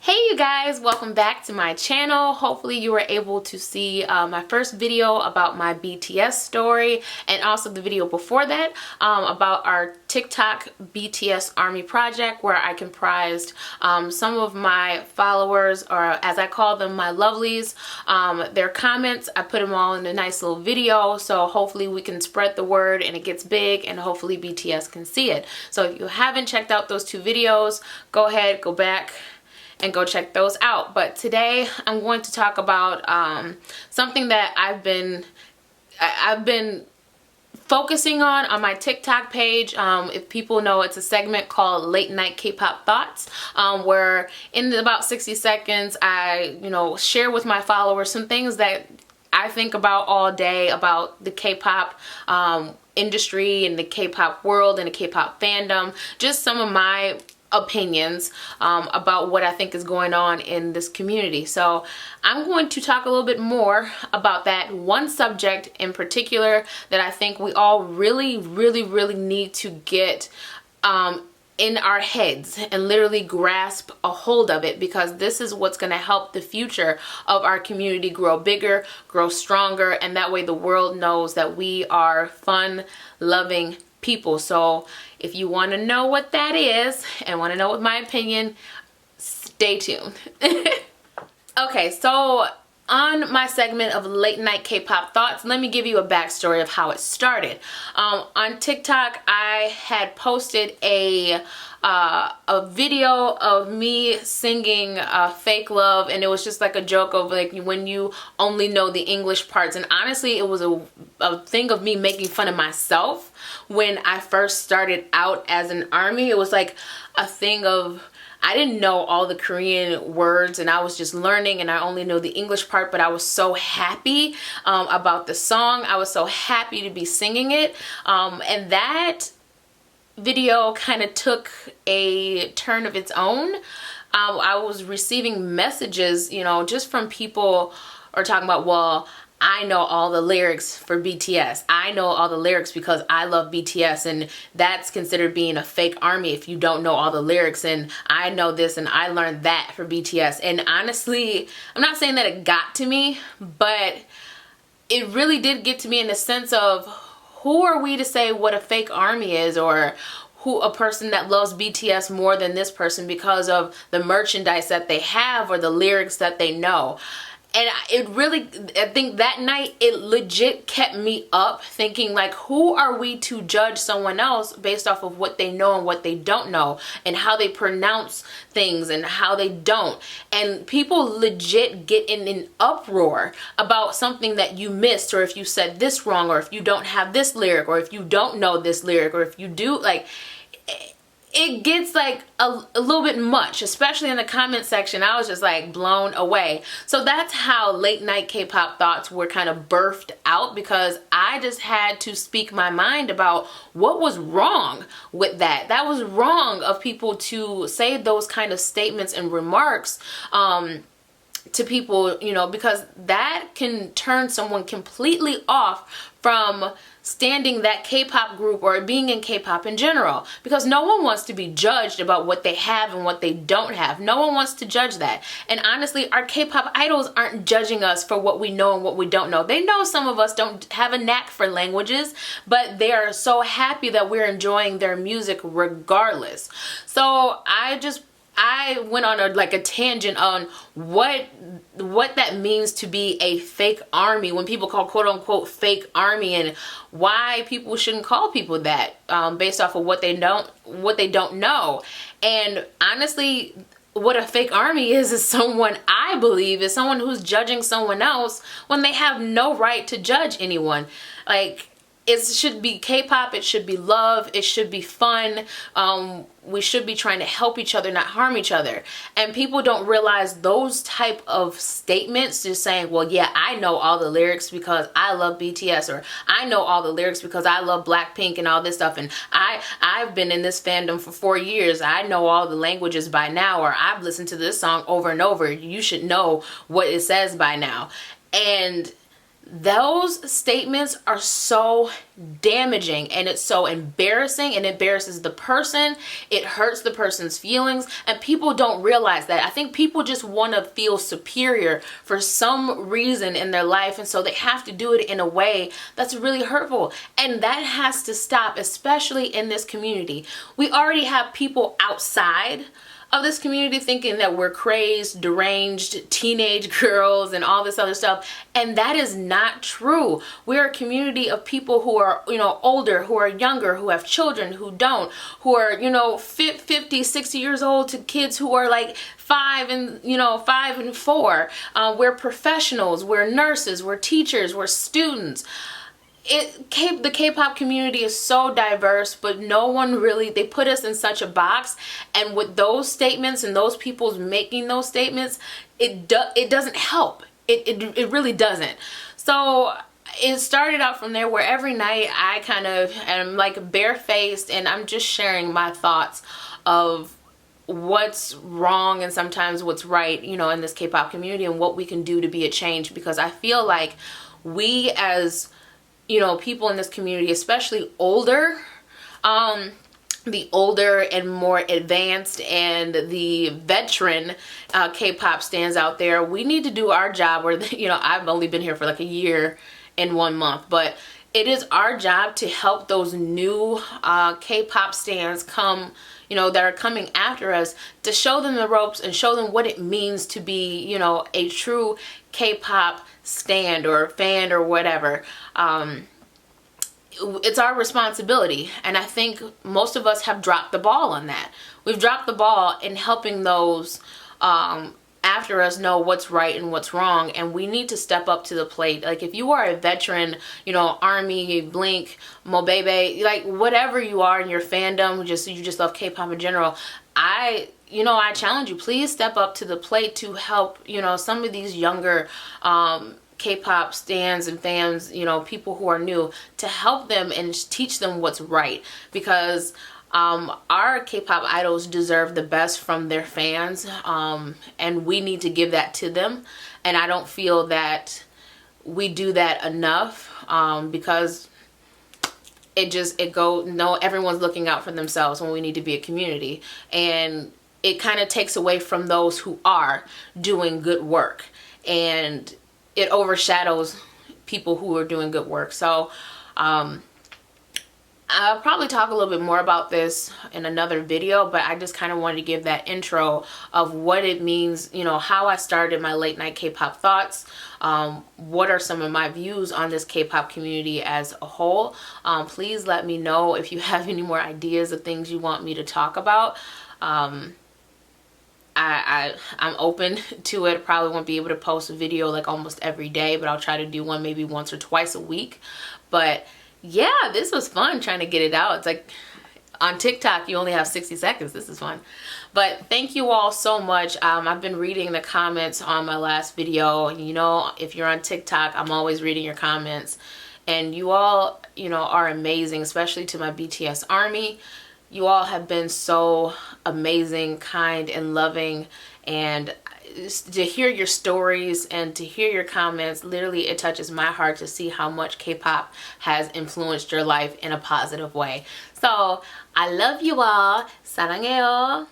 Hey you guys, welcome back to my channel. Hopefully you were able to see my first video about my BTS story, and also the video before that about our TikTok BTS Army project, where I comprised some of my followers, or as I call them, my lovelies, their comments. I put them all in a nice little video, so hopefully we can spread the word and it gets big, and hopefully BTS can see it. So if you haven't checked out those two videos, go ahead, go back and go check those out. But today I'm going to talk about something that I've been focusing on my TikTok page. If people know, it's a segment called Late Night K-Pop Thoughts, where in about 60 seconds I share with my followers some things that I think about all day about the K-pop industry and the K-pop world and the K-pop fandom, just some of my opinions about what I think is going on in this community. So I'm going to talk a little bit more about that one subject in particular that I think we all really need to get in our heads and literally grasp a hold of it, because this is what's going to help the future of our community grow bigger, grow stronger, and that way the world knows that we are fun, loving people. So if you want to know what that is and want to know what my opinion, stay tuned. Okay, so on my segment of Late Night K-Pop Thoughts, let me give you a backstory of how it started. On TikTok, I had posted a video of me singing Fake Love, and it was just like a joke of like when you only know the English parts. And honestly, it was a thing of me making fun of myself when I first started out as an ARMY. It was like a thing of, I didn't know all the Korean words and I was just learning, and I only know the English part, but I was so happy about the song. I was so happy to be singing it. And that video kind of took a turn of its own. I was receiving messages, just from people or talking about, well, I know all the lyrics for BTS. I know all the lyrics because I love BTS, and that's considered being a fake ARMY if you don't know all the lyrics, and I know this and I learned that for BTS. And honestly, I'm not saying that it got to me, but it really did get to me in the sense of, who are we to say what a fake ARMY is, or who a person that loves BTS more than this person because of the merchandise that they have or the lyrics that they know? And I think that night it legit kept me up thinking, like, who are we to judge someone else based off of what they know and what they don't know, and how they pronounce things and how they don't. And people legit get in an uproar about something that you missed, or if you said this wrong, or if you don't have this lyric, or if you don't know this lyric, or if you do, like, it gets like a little bit much, especially in the comment section. I was just like blown away. So that's how Late Night K-Pop Thoughts were kind of birthed out, because I just had to speak my mind about what was wrong with that. That was wrong of people to say those kind of statements and remarks to people, because that can turn someone completely off from standing that K-pop group or being in K-pop in general, because no one wants to be judged about what they have and what they don't have. No one wants to judge that. And honestly, our K-pop idols aren't judging us for what we know and what we don't know. They know some of us don't have a knack for languages, but they are so happy that we're enjoying their music regardless. So I went on a tangent on what that means to be a fake ARMY, when people call quote unquote fake ARMY, and why people shouldn't call people that based off of what they don't know. And honestly, what a fake ARMY is someone, I believe, is someone who's judging someone else when they have no right to judge anyone. Like, it should be K-pop, it should be love, it should be fun. We should be trying to help each other, not harm each other. And people don't realize those type of statements, just saying, well, yeah, I know all the lyrics because I love BTS, or I know all the lyrics because I love Blackpink and all this stuff, and I've been in this fandom for 4 years. I know all the languages by now, or I've listened to this song over and over. You should know what it says by now. And Those statements are so damaging, and it's so embarrassing, and it embarrasses the person. It hurts the person's feelings, and people don't realize that. I think people just want to feel superior for some reason in their life, and so they have to do it in a way that's really hurtful, and that has to stop, especially in this community. We already have people outside of this community thinking that we're crazed, deranged teenage girls and all this other stuff, and that is not true. We're a community of people who are, older, who are younger, who have children, who don't, who are, 50, 60 years old, to kids who are like 5 and 4. We're professionals, we're nurses, we're teachers, we're students. The K-pop community is so diverse, but no one really, they put us in such a box, and with those statements and those people's making those statements, it doesn't help. It really doesn't. So it started out from there, where every night I kind of am like barefaced, and I'm just sharing my thoughts of what's wrong and sometimes what's right, in this K-pop community, and what we can do to be a change, because I feel like we as people in this community, especially older, the older and more advanced and the veteran K-pop stans out there, we need to do our job. Where I've only been here for like a year and 1 month, but it is our job to help those new K-pop stans come, that are coming after us, to show them the ropes and show them what it means to be, a true K-pop stan or fan or whatever. It's our responsibility, and I think most of us have dropped the ball on that. We've dropped the ball in helping those after us know what's right and what's wrong, and we need to step up to the plate. Like, if you are a veteran, Army, Blink, Mo Baby, like whatever you are in your fandom, you just love K-pop in general, I challenge you, please step up to the plate to help, some of these younger K-pop stans and fans, people who are new, to help them and teach them what's right, because our K-pop idols deserve the best from their fans, and we need to give that to them, and I don't feel that we do that enough, because everyone's looking out for themselves when we need to be a community, and it kind of takes away from those who are doing good work, and it overshadows people who are doing good work. So I'll probably talk a little bit more about this in another video, but I just kind of wanted to give that intro of what it means, how I started my late night K-pop thoughts, what are some of my views on this K-pop community as a whole. Please let me know if you have any more ideas of things you want me to talk about. I'm open to it. Probably won't be able to post a video like almost every day, but I'll try to do one maybe once or twice a week. But yeah, this was fun trying to get it out. It's like on TikTok you only have 60 seconds. This is fun. But thank you all so much. I've been reading the comments on my last video. If you're on TikTok, I'm always reading your comments, and you all are amazing, especially to my BTS army. You all have been so amazing, kind, and loving, and to hear your stories and to hear your comments, literally it touches my heart to see how much K-pop has influenced your life in a positive way. So I love you all. 사랑해요.